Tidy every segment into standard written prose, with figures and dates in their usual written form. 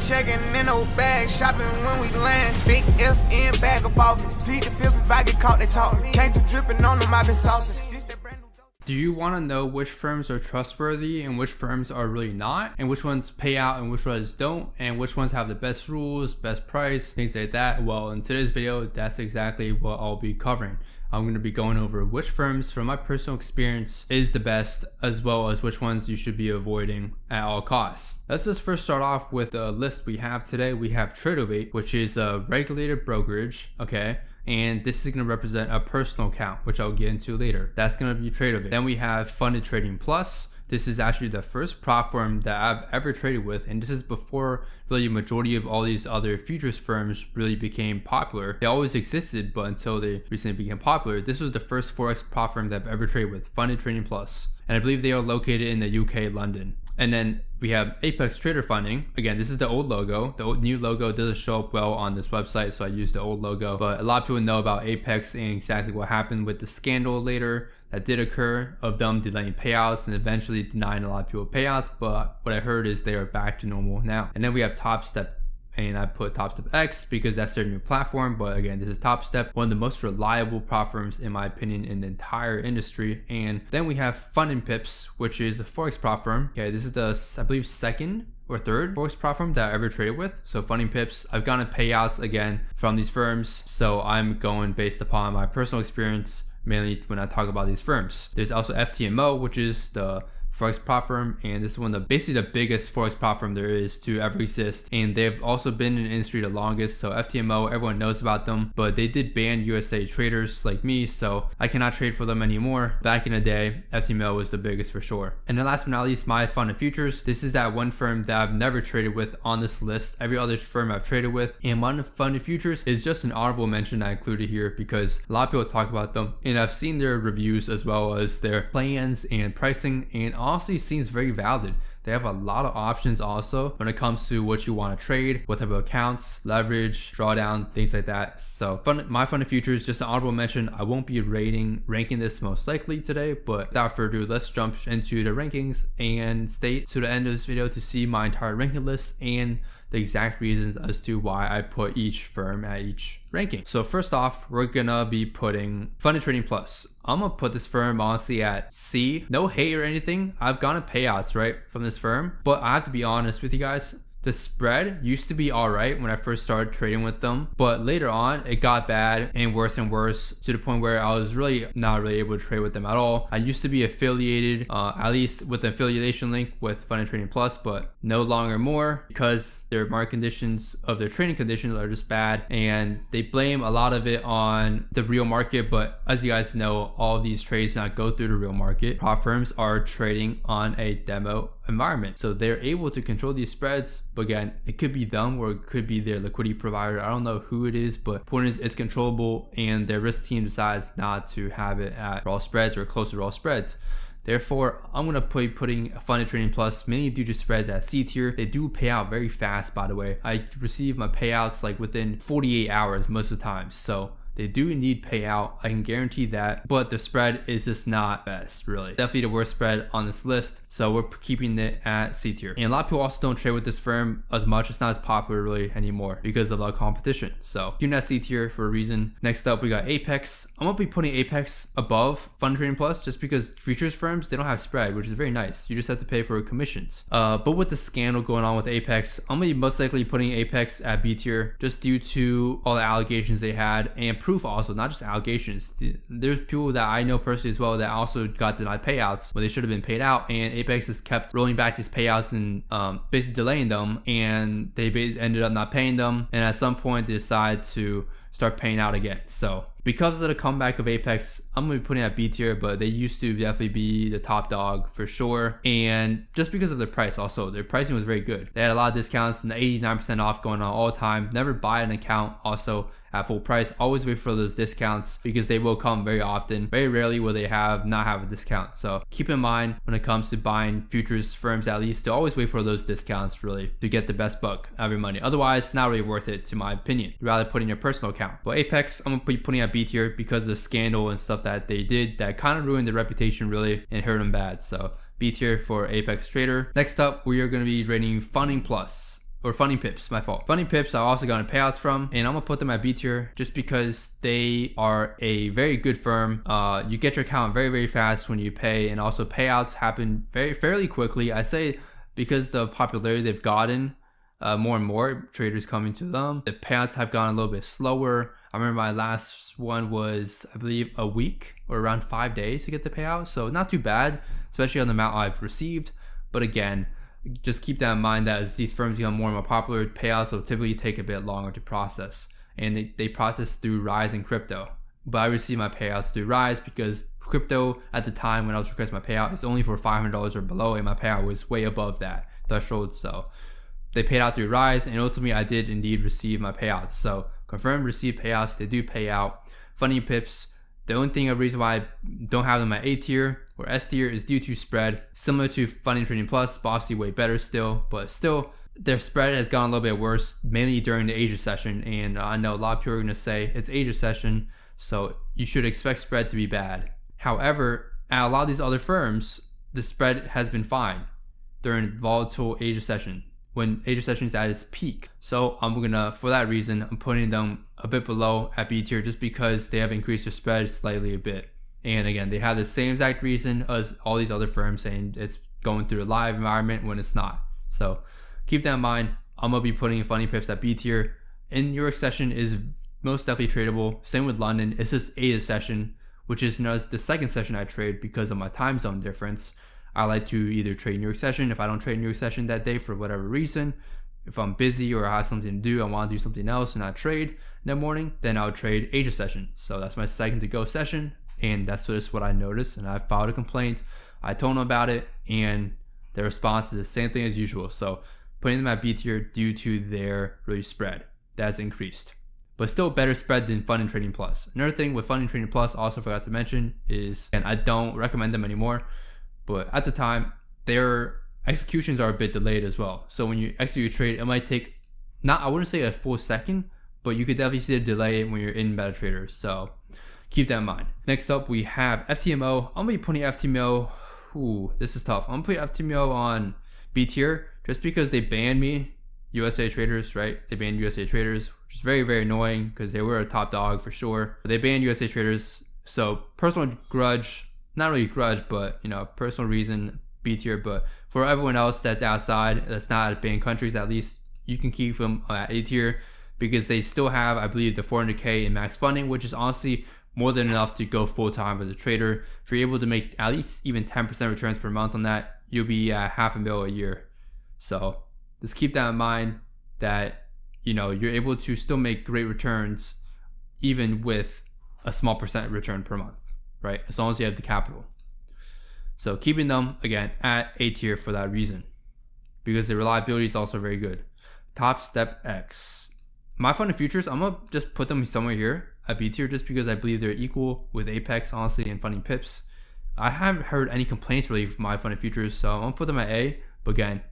checking in no bag, shopping when we land. Big FN bag of ball. Plead the fifth if I get caught, they talk. Came through dripping on them, I been saucing. Do you want to know which firms are trustworthy and which firms are really not, and which ones pay out and which ones don't, and which ones have the best rules, best price, things like that? Well, in today's video, that's exactly what I'll be covering. I'm going to be going over which firms, from my personal experience, is the best, as well as which ones you should be avoiding at all costs. Let's just first start off with the list we have today. We have Tradeovate, which is a regulated brokerage, okay? And this is going to represent a personal account, which I'll get into later. That's going to be Tradeovate. Then we have Funded Trading Plus. This is actually the first platform that I've ever traded with, and this is before really a majority of all these other futures firms really became popular. They always existed, but until they recently became popular, this was the first Forex platform that I've ever traded with, Funded Trading Plus. And I believe they are located in the UK, London. And then we have Apex Trader Funding. Again, this is the old logo. The new logo doesn't show up well on this website, so I used the old logo. But a lot of people know about Apex and exactly what happened with the scandal later that did occur of them delaying payouts and eventually denying a lot of people payouts. But what I heard is they are back to normal now. And then we have Topstep. And I put Topstep X because that's their new platform. But again, this is Topstep, one of the most reliable platforms in my opinion in the entire industry. And then we have Funding Pips, which is a Forex platform. Okay, this is the, I believe, second or third Forex platform that I ever traded with. So Funding Pips, I've gotten payouts again from these firms. So I'm going based upon my personal experience, mainly when I talk about these firms. There's also FTMO, which is the Forex platform, and this is one of the basically the biggest Forex platform there is to ever exist, and they've also been in the industry the longest. So FTMO, everyone knows about them, but they did ban USA traders like me, so I cannot trade for them anymore. Back in the day, FTMO was the biggest for sure. And then last but not least, my Funded Futures. This is that one firm that I've never traded with on this list. Every other firm I've traded with, and my Funded Futures is just an honorable mention I included here because a lot of people talk about them, and I've seen their reviews as well as their plans and pricing, and honestly seems very valid. They have a lot of options also when it comes to what you want to trade, what type of accounts, leverage, drawdown, things like that. So my Funded Futures, just an honorable mention. I won't be ranking this most likely today, but without further ado, let's jump into the rankings and stay to the end of this video to see my entire ranking list and the exact reasons as to why I put each firm at each ranking. So first off, we're gonna be putting Funded Trading Plus. I'm gonna put this firm honestly at C. No hate or anything. I've gotten payouts right from this firm, but I have to be honest with you guys. The spread used to be all right when I first started trading with them, but later on it got bad and worse to the point where I was really not able to trade with them at all. I used to be affiliated, at least with the affiliation link with Funded Trading Plus, but no longer more because their market conditions of their trading conditions are just bad, and they blame a lot of it on the real market. But as you guys know, all of these trades do not go through the real market. Prop firms are trading on a demo environment, so they're able to control these spreads. But again, it could be them or it could be their liquidity provider. I don't know who it is, but the point is it's controllable, and their risk team decides not to have it at raw spreads or close to raw spreads. Therefore, I'm going to be putting Funded Trading Plus mainly due to spreads at C tier. They do pay out very fast, by the way. I receive my payouts like within 48 hours most of the time. So they do indeed pay out, I can guarantee that, but the spread is just not best, really. Definitely the worst spread on this list, so we're keeping it at C tier. And a lot of people also don't trade with this firm as much. It's not as popular really anymore because of the competition. So keeping that C tier for a reason. Next up, we got Apex. I'm gonna be putting Apex above Funded Trading Plus just because futures firms, they don't have spread, which is very nice. You just have to pay for commissions. But with the scandal going on with Apex, I'm gonna be most likely putting Apex at B tier just due to all the allegations they had and proof also, not just allegations. There's people that I know personally as well that also got denied payouts when they should have been paid out, and Apex has kept rolling back these payouts and basically delaying them, and they ended up not paying them, and at some point they decide to start paying out again. So because of the comeback of Apex, I'm going to be putting it at B tier, but they used to definitely be the top dog for sure. And just because of their price also, their pricing was very good. They had a lot of discounts and 89% off going on all the time. Never buy an account also at full price. Always wait for those discounts because they will come very often. Very rarely will they not have a discount. So keep in mind when it comes to buying futures firms, at least to always wait for those discounts really to get the best buck out of your money. Otherwise, not really worth it to my opinion. You'd rather put in your personal account. But Apex, I'm going to be putting at B tier because of the scandal and stuff that they did that kind of ruined their reputation really and hurt them bad. So B tier for Apex Trader. Next up, we are going to be rating Funding Plus. or Funny Pips, my fault. Funny Pips I also gotten payouts from, and I'm gonna put them at B tier just because they are a very good firm. You get your account very, very fast when you pay, and also payouts happen fairly quickly. I say because the popularity they've gotten, more and more traders coming to them, the payouts have gone a little bit slower. I remember my last one was, I believe, a week or around 5 days to get the payout. So not too bad, especially on the amount I've received. But again, just keep that in mind that as these firms become more and more popular, payouts will typically take a bit longer to process. And they process through Rise and crypto. But I received my payouts through Rise because crypto at the time when I was requesting my payout is only for $500 or below, and my payout was way above that threshold. So they paid out through Rise, and ultimately I did indeed receive my payouts. So confirmed received payouts, they do pay out. Funny Pips, the only thing, a reason why I don't have them at A tier or S tier is due to spread. Similar to Funny Trading Plus, but obviously way better still, but still their spread has gone a little bit worse, mainly during the Asia session. And I know a lot of people are going to say it's Asia session, so you should expect spread to be bad. However, at a lot of these other firms, the spread has been fine during the volatile Asia session, when Asia session is at its peak. So I'm gonna, for that reason, I'm putting them a bit below at B tier just because they have increased their spread slightly a bit. And again, they have the same exact reason as all these other firms saying it's going through a live environment when it's not. So keep that in mind. I'm gonna be putting Funny Pips at B tier. In New York session is most definitely tradable. Same with London. It's just Asia session, which is the second session I trade because of my time zone difference. I like to either trade New York session. If I don't trade New York session that day for whatever reason, if I'm busy or I have something to do, I want to do something else and not trade in the morning, then I would trade Asia session. So that's my second to go session, and that's just what I noticed. And I filed a complaint. I told them about it, and their response is the same thing as usual. So putting them at B tier due to their really spread that's increased, but still better spread than Fund and Trading Plus. Another thing with Fund and Trading Plus, also forgot to mention, is, and I don't recommend them anymore, but at the time, their executions are a bit delayed as well. So when you execute a trade, it might take, I wouldn't say a full second, but you could definitely see a delay when you're in MetaTrader. So keep that in mind. Next up, we have FTMO. I'm gonna be putting FTMO, this is tough. I'm gonna put FTMO on B tier just because they banned me, USA traders, right? They banned USA traders, which is very, very annoying because they were a top dog for sure. But they banned USA traders. So personal grudge, not really grudge, but personal reason, B tier. But for everyone else that's outside, that's not banned countries, at least you can keep them at A tier because they still have, I believe, the 400K in max funding, which is honestly more than enough to go full time as a trader. If you're able to make at least even 10% returns per month on that, you'll be at $500,000 a year. So just keep that in mind that you're able to still make great returns even with a small percent return per month, right? As long as you have the capital. So keeping them again at A tier for that reason, because the reliability is also very good. Topstep X, my fund and futures, I'm gonna just put them somewhere here at B tier just because I believe they're equal with Apex, honestly, and Funny Pips. I haven't heard any complaints really from my fund and futures, so I'm gonna put them at A. But again,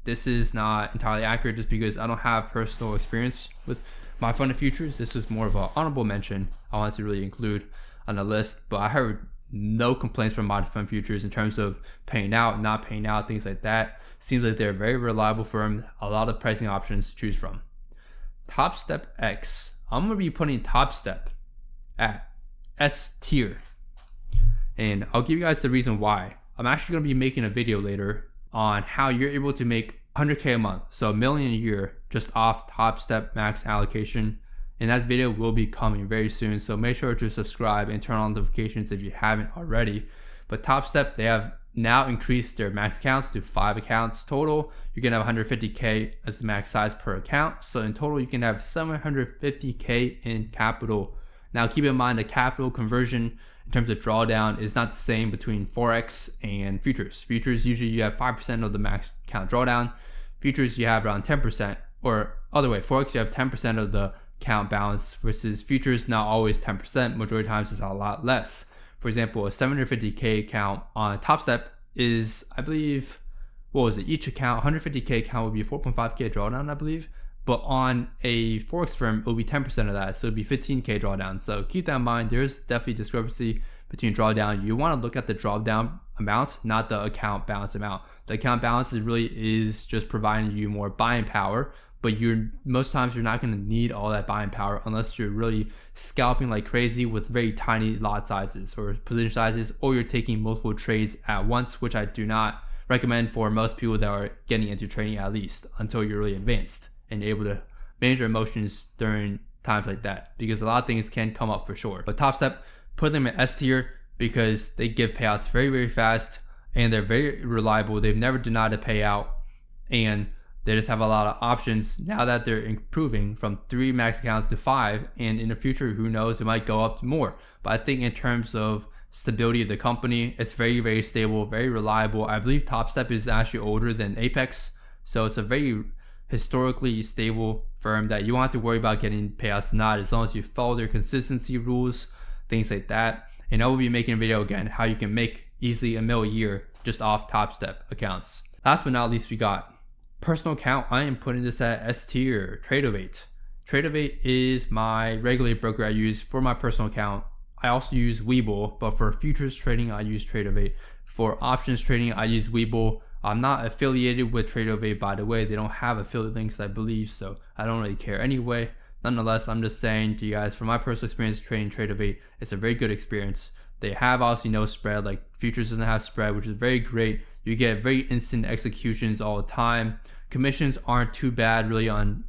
this is not entirely accurate just because I don't have personal experience with my fund and futures. This was more of an honorable mention I wanted to really include on the list, but I heard no complaints from my fund futures in terms of paying out, not paying out, things like that. Seems like they're a very reliable firm, a lot of pricing options to choose from. Topstep X, I'm gonna be putting Topstep at S tier, and I'll give you guys the reason why. I'm actually gonna be making a video later on how you're able to make 100K a month, so $1 million a year, just off Topstep max allocation. And that video will be coming very soon, so make sure to subscribe and turn on notifications if you haven't already. But Topstep, they have now increased their max accounts to 5 accounts total. You can have 150K as the max size per account, so in total you can have 750K in capital. Now keep in mind the capital conversion in terms of drawdown is not the same between Forex and futures. Futures, usually you have 5% of the max account drawdown. Futures, you have around 10%, or other way, Forex, you have 10% of the account balance versus futures, not always 10%. Majority of times it's a lot less. For example, a 750K account on Topstep is, I believe, each account, 150K account would be 4.5K drawdown, I believe. But on a Forex firm, it will be 10% of that, so it would be 15K drawdown. So keep that in mind. There's definitely discrepancy between drawdown. You want to look at the drawdown amount, not the account balance amount. The account balance is just providing you more buying power, but most times you're not going to need all that buying power unless you're really scalping like crazy with very tiny lot sizes or position sizes, or you're taking multiple trades at once, which I do not recommend for most people that are getting into trading, at least until you're really advanced and able to manage your emotions during times like that, because a lot of things can come up for sure. But Topstep, put them in S tier because they give payouts very, very fast and they're very reliable. They've never denied a payout, and they just have a lot of options now that they're improving from 3 max accounts to 5, and in the future, who knows, it might go up more. But I think in terms of stability of the company, it's very, very stable, very reliable. I believe Topstep is actually older than Apex, so it's a very historically stable firm that you won't have to worry about getting payouts denied as long as you follow their consistency rules, things like that. And I will be making a video again how you can make easily $1 million a year just off Topstep accounts. Last but not least, we got personal account. I am putting this at S tier. Tradeovate. Tradeovate is my regulated broker I use for my personal account. I also use Webull, but for futures trading, I use Tradeovate. For options trading, I use Webull. I'm not affiliated with Tradeovate, by the way. They don't have affiliate links, I believe, so I don't really care anyway. Nonetheless, I'm just saying to you guys, from my personal experience trading Tradeovate, it's a very good experience. They have obviously no spread, like futures doesn't have spread, which is very great. You get very instant executions all the time. Commissions aren't too bad really on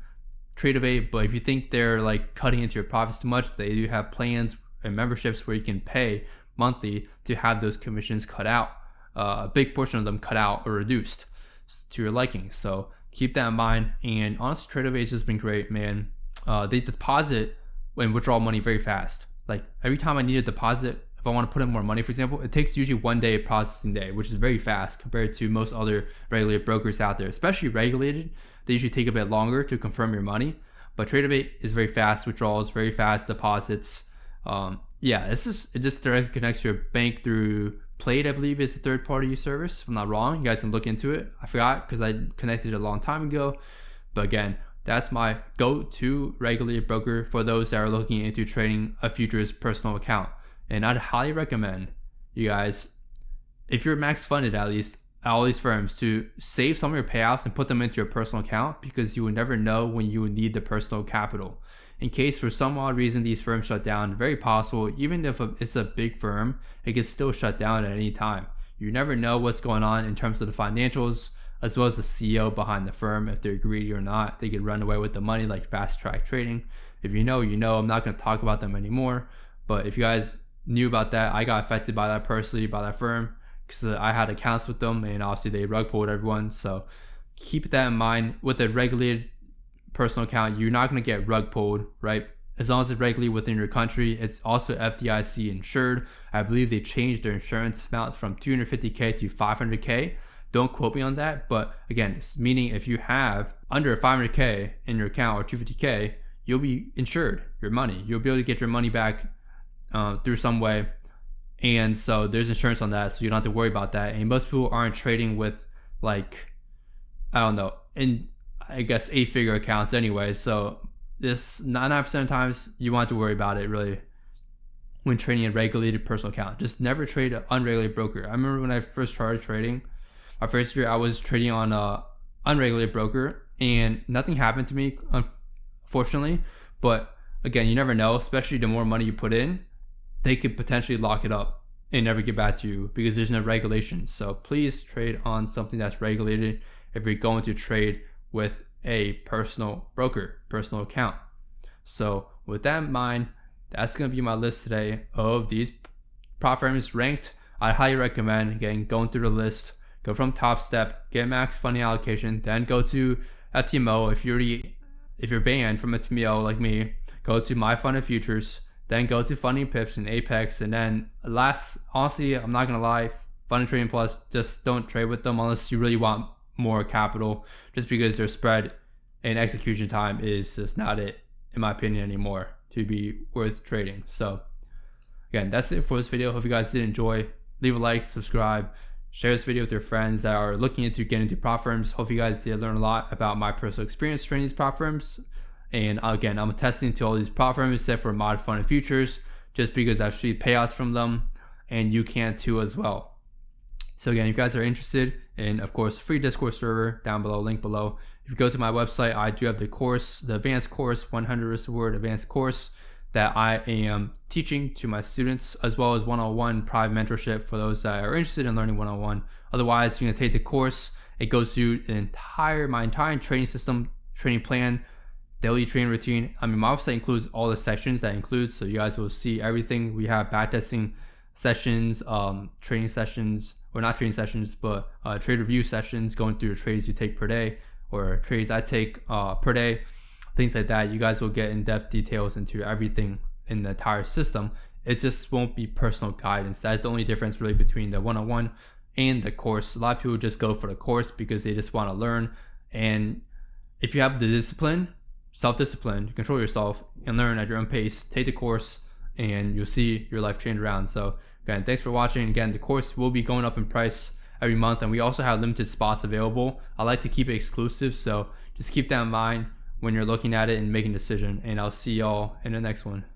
Tradeovate, but if you think they're like cutting into your profits too much, they do have plans and memberships where you can pay monthly to have those commissions cut out. A big portion of them cut out or reduced to your liking. So keep that in mind. And honestly, Tradeovate has just been great, man. They deposit and withdraw money very fast. Like every time I need a deposit, if I want to put in more money, for example, it takes usually 1 day processing day, which is very fast compared to most other regulated brokers out there. Especially regulated, they usually take a bit longer to confirm your money. But Tradeovate is very fast withdrawals, very fast deposits. Yeah, it just directly connects your bank through Plate, I believe, is a third-party service. If I'm not wrong, you guys can look into it. I forgot because I connected it a long time ago. But again, that's my go-to regulated broker for those that are looking into trading a futures personal account. And I'd highly recommend you guys, if you're max funded at least, at all these firms, to save some of your payouts and put them into your personal account, because you would never know when you would need the personal capital. In case for some odd reason these firms shut down, very possible, even if it's a big firm, it can still shut down at any time. You never know what's going on in terms of the financials, as well as the CEO behind the firm. If they're greedy or not, they could run away with the money like fast track trading. If you know, you know. I'm not going to talk about them anymore. But if you guys knew about that, I got affected by that personally, by that firm, because I had accounts with them, and obviously they rug pulled everyone. So keep that in mind. With a regulated personal account, you're not going to get rug pulled, right? As long as it's regulated within your country. It's also FDIC insured. I believe they changed their insurance amount from $250K to $500K. Don't quote me on that, but again, it's meaning if you have under $500K in your account or $250K, you'll be insured your money. You'll be able to get your money back through some way. And so there's insurance on that, so you don't have to worry about that. And most people aren't trading with, like, I don't know, in I guess 8-figure accounts anyway. So this 99% of the times you want to worry about it really when trading a regulated personal account. Just never trade an unregulated broker. I remember when I first started trading, my first year I was trading on a unregulated broker and nothing happened to me, unfortunately. But again, you never know, especially the more money you put in, they could potentially lock it up and never get back to you because there's no regulation. So please trade on something that's regulated if you're going to trade with a personal broker, personal account. So with that in mind, that's going to be my list today of these prop firms ranked. I highly recommend going through the list. Go from Topstep, get max funding allocation, then go to FTMO. If you're banned from a FTMO like me, go to My Funded Futures, then go to Funding Pips and Apex, and then last, honestly, I'm not gonna lie, Funding Trading Plus, just don't trade with them unless you really want more capital, just because their spread and execution time is just not it, in my opinion, anymore to be worth trading. So again, that's it for this video. Hope you guys did enjoy. Leave a like, subscribe, share this video with your friends that are looking into getting into prop firms. Hope you guys did learn a lot about my personal experience trading these prop firms. And again, I'm testing to all these prop firms except for Mod Funded Futures, just because I've seen payouts from them, and you can too as well. So again, if you guys are interested in, of course, free Discord server down below, link below. If you go to my website, I do have the course, the advanced course, 100 Risk Reward advanced course that I am teaching to my students, as well as one-on-one private mentorship for those that are interested in learning one-on-one. Otherwise, you're gonna take the course. It goes through my entire training system, training plan, daily training routine. I mean, my website includes all the sections that includes, so you guys will see everything. We have backtesting sessions, training sessions, or not training sessions, but trade review sessions, going through the trades you take per day or trades I take per day, things like that. You guys will get in-depth details into everything in the entire system. It just won't be personal guidance. That's the only difference really between the one-on-one and the course. A lot of people just go for the course because they just want to learn. And if you have the discipline, self-discipline, control yourself and learn at your own pace, take the course and you'll see your life change around. So again, thanks for watching. Again, the course will be going up in price every month, and we also have limited spots available. I like to keep it exclusive, so just keep that in mind when you're looking at it and making a decision. And I'll see y'all in the next one.